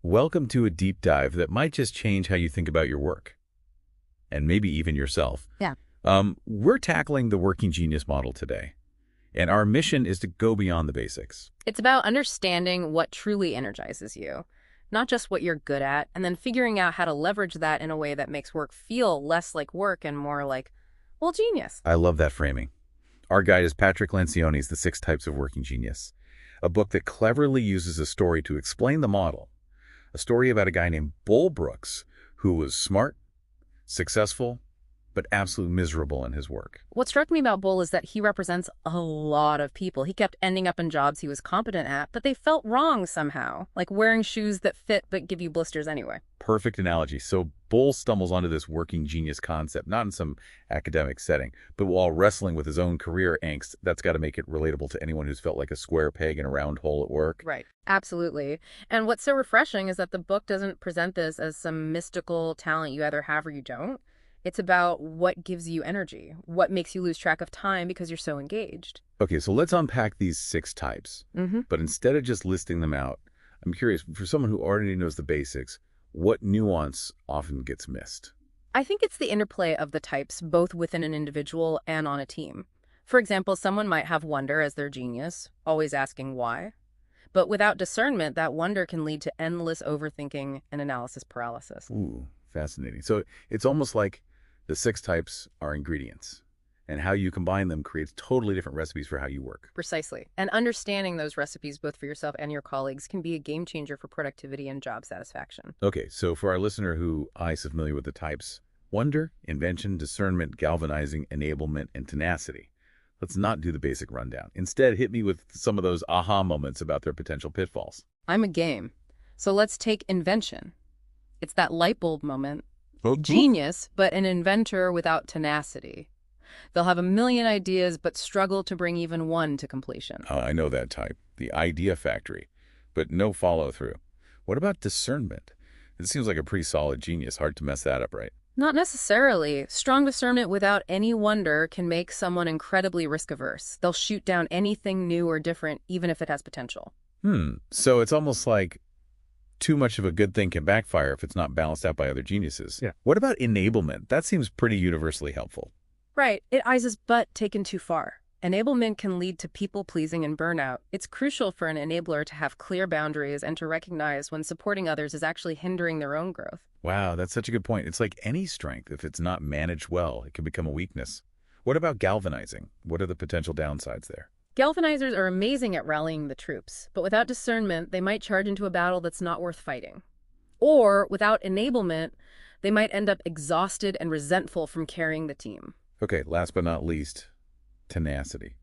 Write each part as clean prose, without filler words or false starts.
Welcome to a deep dive that might just change how you think about your work, and maybe even yourself. Yeah. We're tackling the working genius model today, and our mission is to go beyond the basics. It's about understanding what truly energizes you, not just what you're good at, and then figuring out how to leverage that in a way that makes work feel less like work and more like, well, genius. I love that framing. Our guide is Patrick Lencioni's The Six Types of Working Genius, a book that cleverly uses a story to explain the model. A story about a guy named Bull Brooks who was smart, successful, but absolutely miserable in his work. What struck me about Bull is that he represents a lot of people. He kept ending up in jobs he was competent at, but they felt wrong somehow, like wearing shoes that fit but give you blisters anyway. Perfect analogy. So Bull stumbles onto this working genius concept, not in some academic setting, but while wrestling with his own career angst. That's got to make it relatable to anyone who's felt like a square peg in a round hole at work. Right. Absolutely. And what's so refreshing is that the book doesn't present this as some mystical talent you either have or you don't. It's about what gives you energy, what makes you lose track of time because you're so engaged. Okay, so let's unpack these six types. But instead of just listing them out, I'm curious, for someone who already knows the basics, what nuance often gets missed? I think it's the interplay of the types, both within an individual and on a team. For example, someone might have wonder as their genius, always asking why. But without discernment, that wonder can lead to endless overthinking and analysis paralysis. Ooh, fascinating. So it's almost like the six types are ingredients, and how you combine them creates totally different recipes for how you work. Precisely. And understanding those recipes, both for yourself and your colleagues, can be a game changer for productivity and job satisfaction. Okay, so for our listener who is familiar with the types, wonder, invention, discernment, galvanizing, enablement, and tenacity. Let's not do the basic rundown. Instead, hit me with some of those aha moments about their potential pitfalls. I'm a game. So let's take invention. It's that light bulb moment. Genius, but an inventor without tenacity. They'll have a million ideas, but struggle to bring even one to completion. I know that type, the idea factory, but no follow-through. What about discernment? It seems like a pretty solid genius. Hard to mess that up, right? Not necessarily. Strong discernment without any wonder can make someone incredibly risk-averse. They'll shoot down anything new or different, even if it has potential. So it's almost like too much of a good thing can backfire if it's not balanced out by other geniuses. Yeah. What about enablement? That seems pretty universally helpful. Right. It ISIS but taken too far. Enablement can lead to people-pleasing and burnout. It's crucial for an enabler to have clear boundaries and to recognize when supporting others is actually hindering their own growth. Wow, that's such a good point. It's like any strength. If it's not managed well, it can become a weakness. What about galvanizing? What are the potential downsides there? Galvanizers are amazing at rallying the troops, but without discernment, they might charge into a battle that's not worth fighting. Or, without enablement, they might end up exhausted and resentful from carrying the team. Okay, last but not least, tenacity.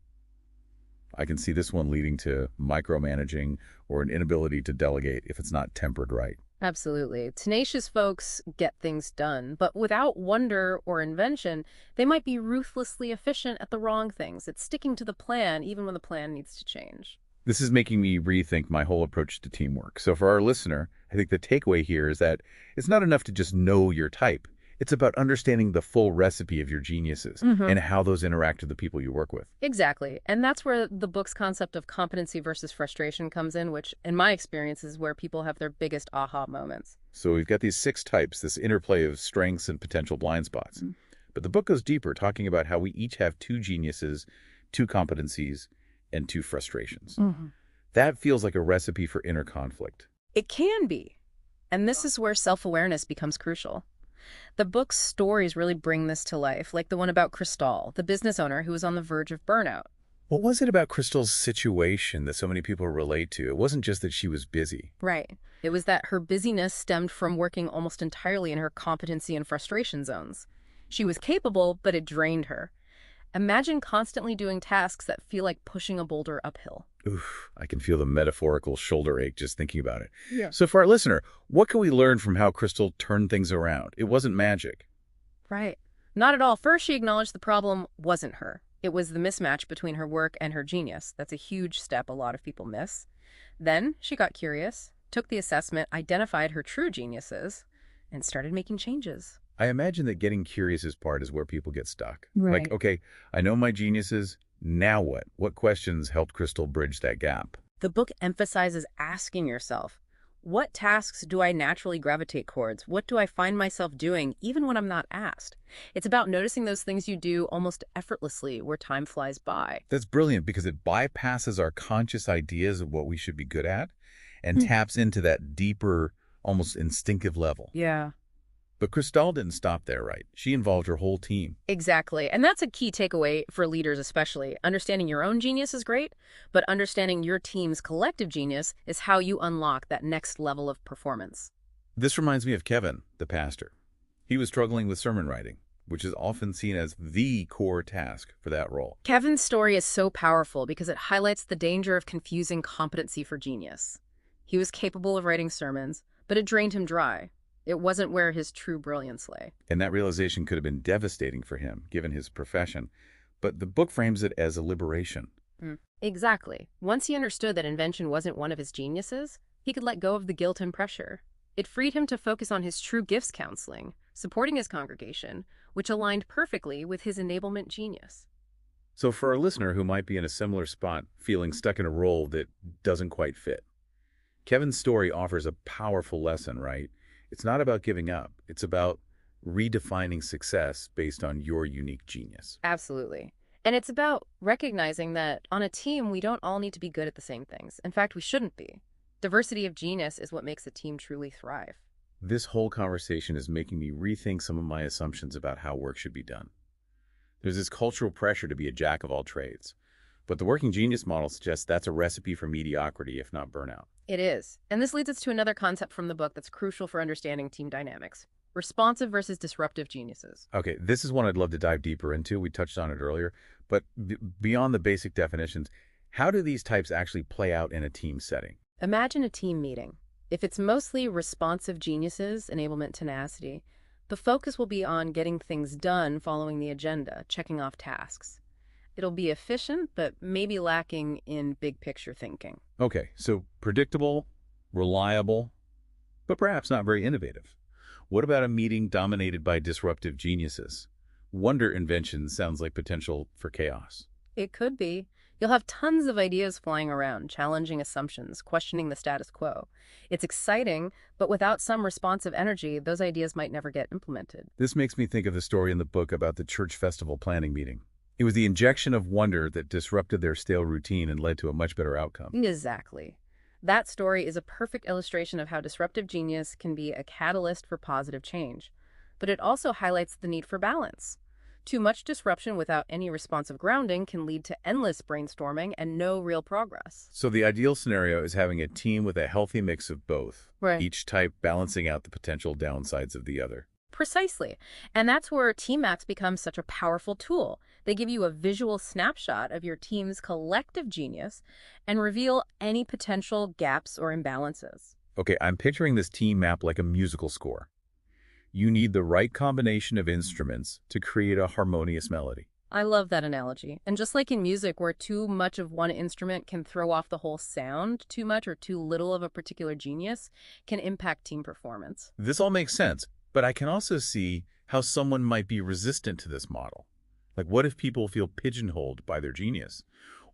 I can see this one leading to micromanaging or an inability to delegate if it's not tempered right. Absolutely. Tenacious folks get things done, but without wonder or invention, they might be ruthlessly efficient at the wrong things. It's sticking to the plan, even when the plan needs to change. This is making me rethink my whole approach to teamwork. So for our listener, I think the takeaway here is that it's not enough to just know your type. It's about understanding the full recipe of your geniuses and how those interact with the people you work with. Exactly. And that's where the book's concept of competency versus frustration comes in, which, in my experience, is where people have their biggest aha moments. So we've got these six types, this interplay of strengths and potential blind spots. But the book goes deeper, talking about how we each have two geniuses, two competencies, and two frustrations. That feels like a recipe for inner conflict. It can be. And this is where self-awareness becomes crucial. The book's stories really bring this to life, like the one about Crystal, the business owner who was on the verge of burnout. What was it about Crystal's situation that so many people relate to? It wasn't just that she was busy. Right. It was that her busyness stemmed from working almost entirely in her competency and frustration zones. She was capable, but it drained her. Imagine constantly doing tasks that feel like pushing a boulder uphill. Oof, I can feel the metaphorical shoulder ache just thinking about it. Yeah. So for our listener, what can we learn from how Crystal turned things around? It wasn't magic. Right. Not at all. First, she acknowledged the problem wasn't her. It was the mismatch between her work and her genius. That's a huge step a lot of people miss. Then she got curious, took the assessment, identified her true geniuses, and started making changes. I imagine that getting curious is where people get stuck. Right. Like, okay, I know my geniuses. Now what? What questions helped Crystal bridge that gap? The book emphasizes asking yourself, What tasks do I naturally gravitate towards? What do I find myself doing even when I'm not asked? It's about noticing those things you do almost effortlessly where time flies by. That's brilliant because it bypasses our conscious ideas of what we should be good at and Hmm. taps into that deeper, almost instinctive level. Yeah. But Cristal didn't stop there, right? She involved her whole team. Exactly. And that's a key takeaway for leaders especially. Understanding your own genius is great, but understanding your team's collective genius is how you unlock that next level of performance. This reminds me of Kevin, the pastor. He was struggling with sermon writing, which is often seen as the core task for that role. Kevin's story is so powerful because it highlights the danger of confusing competency for genius. He was capable of writing sermons, but it drained him dry. It wasn't where his true brilliance lay. And that realization could have been devastating for him, given his profession. But the book frames it as a liberation. Exactly. Once he understood that invention wasn't one of his geniuses, he could let go of the guilt and pressure. It freed him to focus on his true gifts counseling, supporting his congregation, which aligned perfectly with his enablement genius. So for a listener who might be in a similar spot, feeling stuck in a role that doesn't quite fit, Kevin's story offers a powerful lesson, right? It's not about giving up. It's about redefining success based on your unique genius. Absolutely. And it's about recognizing that on a team, we don't all need to be good at the same things. In fact, we shouldn't be. Diversity of genius is what makes a team truly thrive. This whole conversation is making me rethink some of my assumptions about how work should be done. There's this cultural pressure to be a jack of all trades. But the working genius model suggests that's a recipe for mediocrity, if not burnout. It is. And this leads us to another concept from the book that's crucial for understanding team dynamics: responsive versus disruptive geniuses. Okay, this is one I'd love to dive deeper into. We touched on it earlier. But beyond the basic definitions, how do these types actually play out in a team setting? Imagine a team meeting. If it's mostly responsive geniuses, enablement tenacity, the focus will be on getting things done following the agenda, checking off tasks. It'll be efficient, but maybe lacking in big picture thinking. Okay, so predictable, reliable, but perhaps not very innovative. What about a meeting dominated by disruptive geniuses? Wonder invention sounds like potential for chaos. It could be. You'll have tons of ideas flying around, challenging assumptions, questioning the status quo. It's exciting, but without some responsive energy, those ideas might never get implemented. This makes me think of the story in the book about the church festival planning meeting. It was the injection of wonder that disrupted their stale routine and led to a much better outcome. Exactly. That story is a perfect illustration of how disruptive genius can be a catalyst for positive change. But it also highlights the need for balance. Too much disruption without any responsive grounding can lead to endless brainstorming and no real progress. So the ideal scenario is having a team with a healthy mix of both, Right. each type balancing out the potential downsides of the other. Precisely. And that's where team maps become such a powerful tool. They give you a visual snapshot of your team's collective genius and reveal any potential gaps or imbalances. Okay, I'm picturing this team map like a musical score. You need the right combination of instruments to create a harmonious melody. I love that analogy. And just like in music, where too much of one instrument can throw off the whole sound, too much or too little of a particular genius can impact team performance. This all makes sense, but I can also see how someone might be resistant to this model. Like, what if people feel pigeonholed by their genius?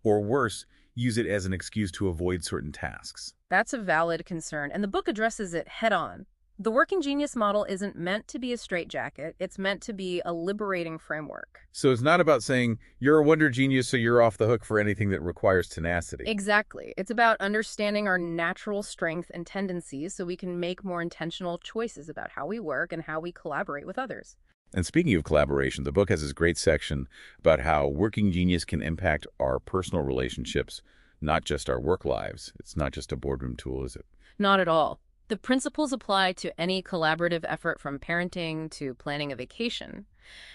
Or worse, use it as an excuse to avoid certain tasks. That's a valid concern, and the book addresses it head on. The working genius model isn't meant to be a straitjacket. It's meant to be a liberating framework. So it's not about saying, you're a wonder genius, so you're off the hook for anything that requires tenacity. Exactly. It's about understanding our natural strength and tendencies so we can make more intentional choices about how we work and how we collaborate with others. And speaking of collaboration, the book has this great section about how working genius can impact our personal relationships, not just our work lives. It's not just a boardroom tool, is it? Not at all. The principles apply to any collaborative effort from parenting to planning a vacation.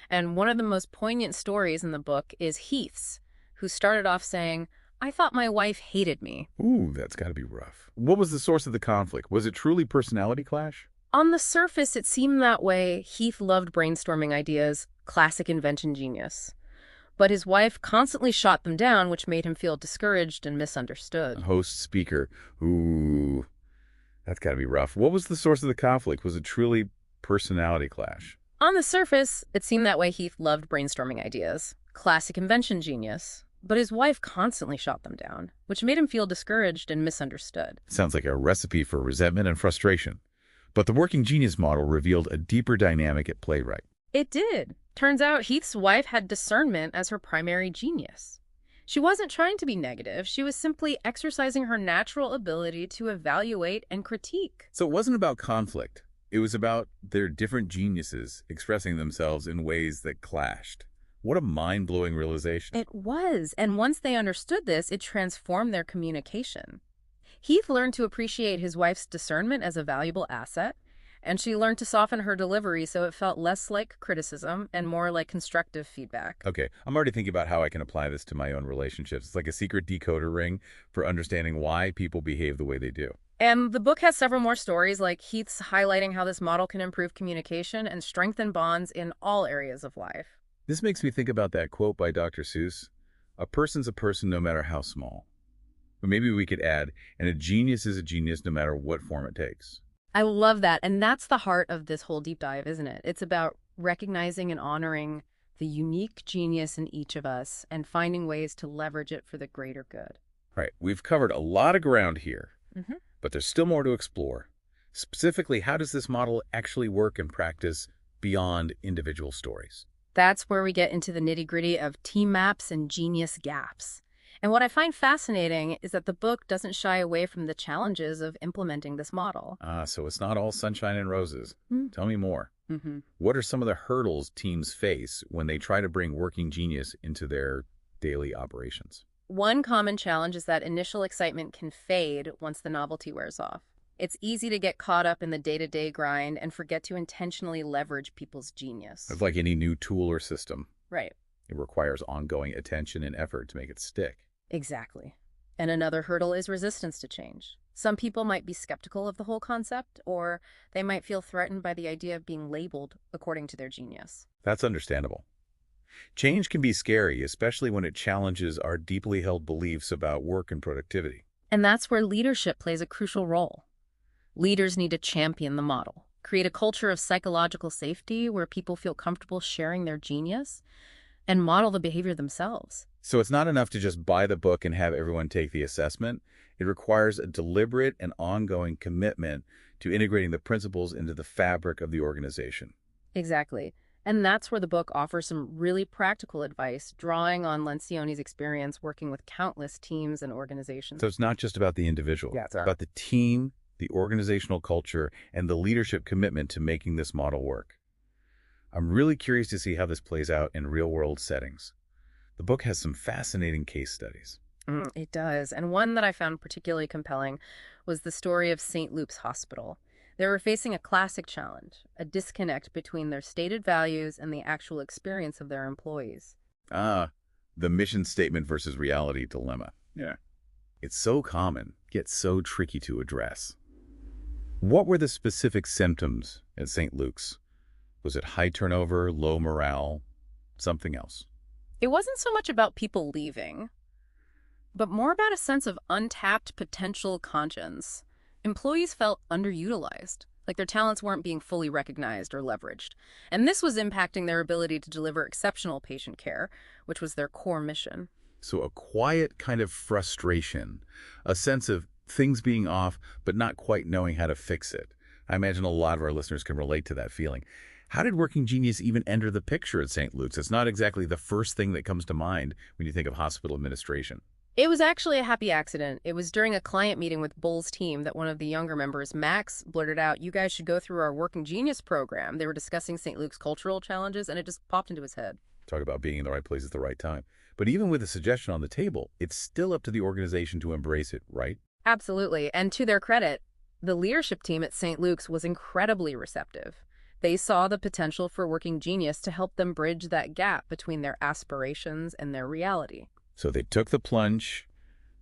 And one of the most poignant stories in the book is Heath's, who started off saying, "I thought my wife hated me." Ooh, that's got to be rough. What was the source of the conflict? Was it truly personality clash? On the surface, it seemed that way. Heath loved brainstorming ideas, classic invention genius. But his wife constantly shot them down, which made him feel discouraged and misunderstood. Host, speaker. Ooh, that's got to be rough. What was the source of the conflict? Was it truly personality clash? On the surface, it seemed that way. Heath loved brainstorming ideas, classic invention genius. But his wife constantly shot them down, which made him feel discouraged and misunderstood. Sounds like a recipe for resentment and frustration. But the working genius model revealed a deeper dynamic at play, right? It did. Turns out Heath's wife had discernment as her primary genius. She wasn't trying to be negative. She was simply exercising her natural ability to evaluate and critique. So it wasn't about conflict. It was about their different geniuses expressing themselves in ways that clashed. What a mind-blowing realization. It was. And once they understood this, it transformed their communication. Heath learned to appreciate his wife's discernment as a valuable asset, and she learned to soften her delivery so it felt less like criticism and more like constructive feedback. Okay, I'm already thinking about how I can apply this to my own relationships. It's like a secret decoder ring for understanding why people behave the way they do. And the book has several more stories, like Heath's highlighting how this model can improve communication and strengthen bonds in all areas of life. This makes me think about that quote by Dr. Seuss, "A person's a person no matter how small." But maybe we could add, and a genius is a genius no matter what form it takes. I love that. And that's the heart of this whole deep dive, isn't it? It's about recognizing and honoring the unique genius in each of us and finding ways to leverage it for the greater good. Right, we've covered a lot of ground here, Mm-hmm. but there's still more to explore. Specifically, how does this model actually work in practice beyond individual stories? That's where we get into the nitty-gritty of team maps and genius gaps. And what I find fascinating is that the book doesn't shy away from the challenges of implementing this model. So it's not all sunshine and roses. Mm. Tell me more. Mm-hmm. What are some of the hurdles teams face when they try to bring working genius into their daily operations? One common challenge is that initial excitement can fade once the novelty wears off. It's easy to get caught up in the day-to-day grind and forget to intentionally leverage people's genius. It's like any new tool or system. Right. It requires ongoing attention and effort to make it stick. Exactly. And another hurdle is resistance to change. Some people might be skeptical of the whole concept, or they might feel threatened by the idea of being labeled according to their genius. That's understandable. Change can be scary, especially when it challenges our deeply held beliefs about work and productivity. And that's where leadership plays a crucial role. Leaders need to champion the model, create a culture of psychological safety where people feel comfortable sharing their genius, and model the behavior themselves. So it's not enough to just buy the book and have everyone take the assessment. It requires a deliberate and ongoing commitment to integrating the principles into the fabric of the organization. Exactly. And that's where the book offers some really practical advice, drawing on Lencioni's experience working with countless teams and organizations. So it's not just about the individual. Yeah, it's It's about the team, the organizational culture, and the leadership commitment to making this model work. I'm really curious to see how this plays out in real-world settings. The book has some fascinating case studies. It does. And one that I found particularly compelling was the story of St. Luke's Hospital. They were facing a classic challenge, a disconnect between their stated values and the actual experience of their employees. The mission statement versus reality dilemma. Yeah. It's so common, yet so tricky to address. What were the specific symptoms at St. Luke's? Was it high turnover, low morale, something else? It wasn't so much about people leaving, but more about a sense of untapped potential conscience. Employees felt underutilized, like their talents weren't being fully recognized or leveraged. And this was impacting their ability to deliver exceptional patient care, which was their core mission. So a quiet kind of frustration, a sense of things being off, but not quite knowing how to fix it. I imagine a lot of our listeners can relate to that feeling. How did working genius even enter the picture at St. Luke's? It's not exactly the first thing that comes to mind when you think of hospital administration. It was actually a happy accident. It was during a client meeting with Bull's team that one of the younger members, Max, blurted out, "You guys should go through our Working Genius program." They were discussing St. Luke's cultural challenges, and it just popped into his head. Talk about being in the right place at the right time. But even with a suggestion on the table, it's still up to the organization to embrace it, right? Absolutely. And to their credit, the leadership team at St. Luke's was incredibly receptive. They saw the potential for Working Genius to help them bridge that gap between their aspirations and their reality. So they took the plunge,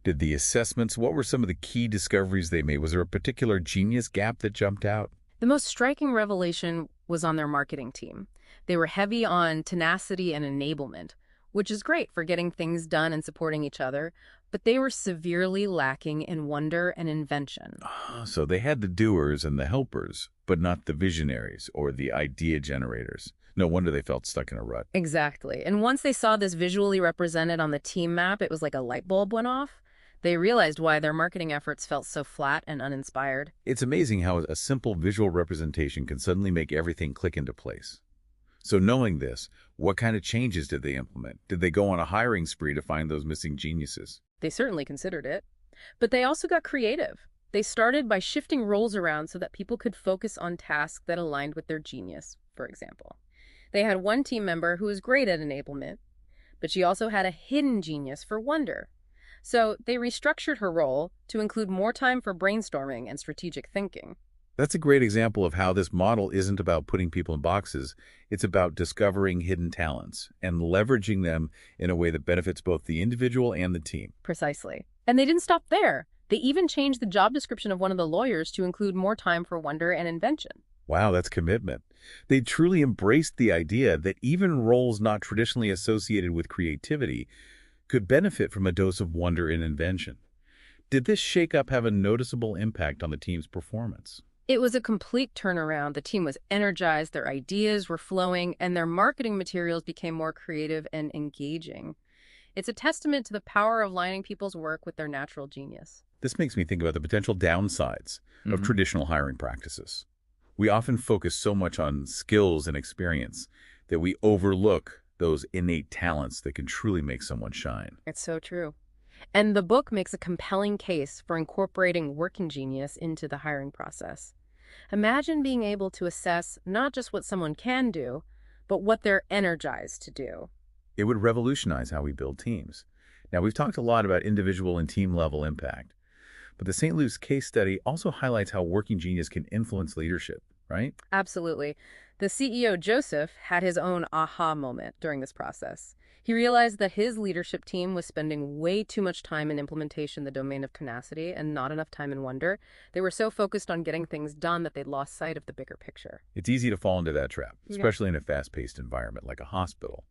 did the assessments. What were some of the key discoveries they made? Was there a particular genius gap that jumped out? The most striking revelation was on their marketing team. They were heavy on tenacity and enablement, which is great for getting things done and supporting each other, but they were severely lacking in wonder and invention. So they had the doers and the helpers, but not the visionaries or the idea generators. No wonder they felt stuck in a rut. Exactly. And once they saw this visually represented on the team map, it was like a light bulb went off. They realized why their marketing efforts felt so flat and uninspired. It's amazing how a simple visual representation can suddenly make everything click into place. So knowing this, what kind of changes did they implement? Did they go on a hiring spree to find those missing geniuses? They certainly considered it. But they also got creative. They started by shifting roles around so that people could focus on tasks that aligned with their genius, for example. They had one team member who was great at enablement, but she also had a hidden genius for wonder. So they restructured her role to include more time for brainstorming and strategic thinking. That's a great example of how this model isn't about putting people in boxes. It's about discovering hidden talents and leveraging them in a way that benefits both the individual and the team. Precisely. And they didn't stop there. They even changed the job description of one of the lawyers to include more time for wonder and invention. Wow, that's commitment. They truly embraced the idea that even roles not traditionally associated with creativity could benefit from a dose of wonder and invention. Did this shakeup have a noticeable impact on the team's performance? It was a complete turnaround. The team was energized, their ideas were flowing, and their marketing materials became more creative and engaging. It's a testament to the power of aligning people's work with their natural genius. This makes me think about the potential downsides of traditional hiring practices. We often focus so much on skills and experience that we overlook those innate talents that can truly make someone shine. It's so true. And the book makes a compelling case for incorporating working genius into the hiring process. Imagine being able to assess not just what someone can do, but what they're energized to do. It would revolutionize how we build teams. Now, we've talked a lot about individual and team level impact, but the St. Luke's case study also highlights how working genius can influence leadership, right? Absolutely. The CEO, Joseph, had his own aha moment during this process. He realized that his leadership team was spending way too much time in implementation, the domain of tenacity, and not enough time in wonder. They were so focused on getting things done that they'd lost sight of the bigger picture. It's easy to fall into that trap, especially in a fast-paced environment like a hospital.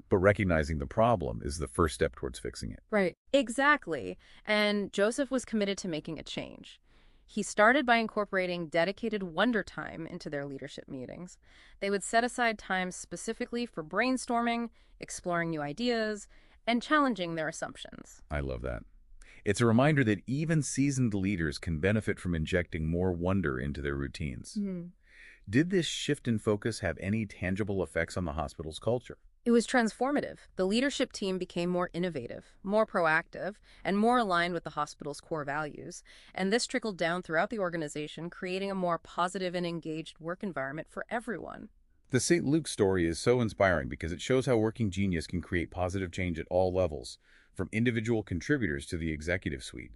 But recognizing the problem is the first step towards fixing it. Right. Exactly. And Joseph was committed to making a change. He started by incorporating dedicated wonder time into their leadership meetings. They would set aside time specifically for brainstorming, exploring new ideas, and challenging their assumptions. I love that. It's a reminder that even seasoned leaders can benefit from injecting more wonder into their routines. Did this shift in focus have any tangible effects on the hospital's culture? It was transformative. The leadership team became more innovative, more proactive, and more aligned with the hospital's core values. And this trickled down throughout the organization, creating a more positive and engaged work environment for everyone. The St. Luke story is so inspiring because it shows how working genius can create positive change at all levels, from individual contributors to the executive suite.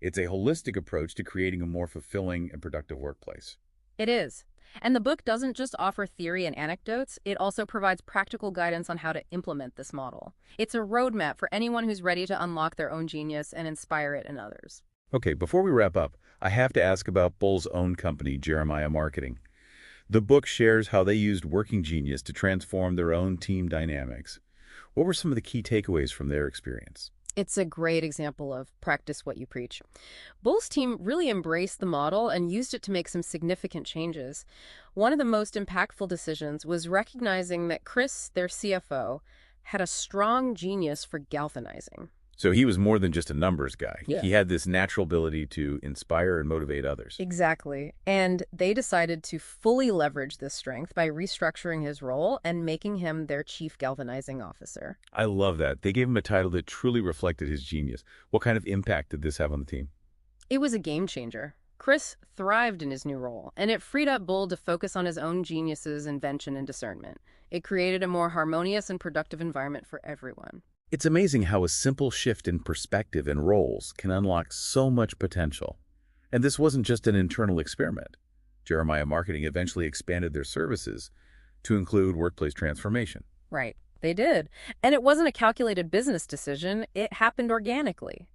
It's a holistic approach to creating a more fulfilling and productive workplace. It is. And the book doesn't just offer theory and anecdotes, it also provides practical guidance on how to implement this model. It's a roadmap for anyone who's ready to unlock their own genius and inspire it in others. Okay, before we wrap up, I have to ask about Bull's own company, Jeremiah Marketing. The book shares how they used working genius to transform their own team dynamics. What were some of the key takeaways from their experience? It's a great example of practice what you preach. Bull's team really embraced the model and used it to make some significant changes. One of the most impactful decisions was recognizing that Chris, their CFO, had a strong genius for galvanizing. So he was more than just a numbers guy. Yeah. He had this natural ability to inspire and motivate others. Exactly. And they decided to fully leverage this strength by restructuring his role and making him their chief galvanizing officer. I love that. They gave him a title that truly reflected his genius. What kind of impact did this have on the team? It was a game changer. Chris thrived in his new role, and it freed up Bull to focus on his own geniuses, invention, and discernment. It created a more harmonious and productive environment for everyone. It's amazing how a simple shift in perspective and roles can unlock so much potential. And this wasn't just an internal experiment. Jeremiah Marketing eventually expanded their services to include workplace transformation. Right, they did. And it wasn't a calculated business decision, it happened organically.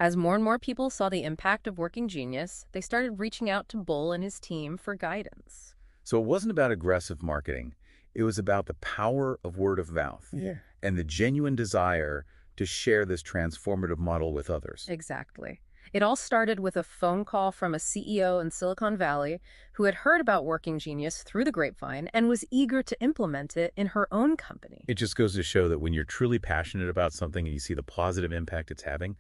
As more and more people saw the impact of working genius, they started reaching out to Bull and his team for guidance. So it wasn't about aggressive marketing. It was about the power of word of mouth and the genuine desire to share this transformative model with others. Exactly. It all started with a phone call from a CEO in Silicon Valley who had heard about Working Genius through the grapevine and was eager to implement it in her own company. It just goes to show that when you're truly passionate about something and you see the positive impact it's having,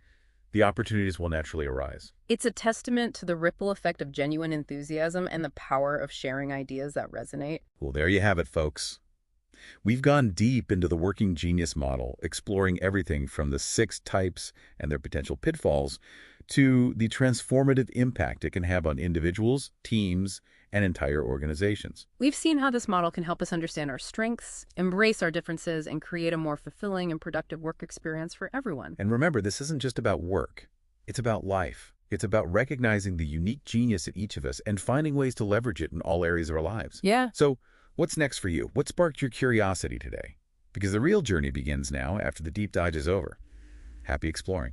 the opportunities will naturally arise. It's a testament to the ripple effect of genuine enthusiasm and the power of sharing ideas that resonate. Well, there you have it, folks. We've gone deep into the working genius model, exploring everything from the 6 types and their potential pitfalls to the transformative impact it can have on individuals, teams, and entire organizations. We've seen how this model can help us understand our strengths, embrace our differences, and create a more fulfilling and productive work experience for everyone. And remember, this isn't just about work. It's about life. It's about recognizing the unique genius in each of us and finding ways to leverage it in all areas of our lives. Yeah. So, what's next for you? What sparked your curiosity today? Because the real journey begins now after the deep dive is over. Happy exploring.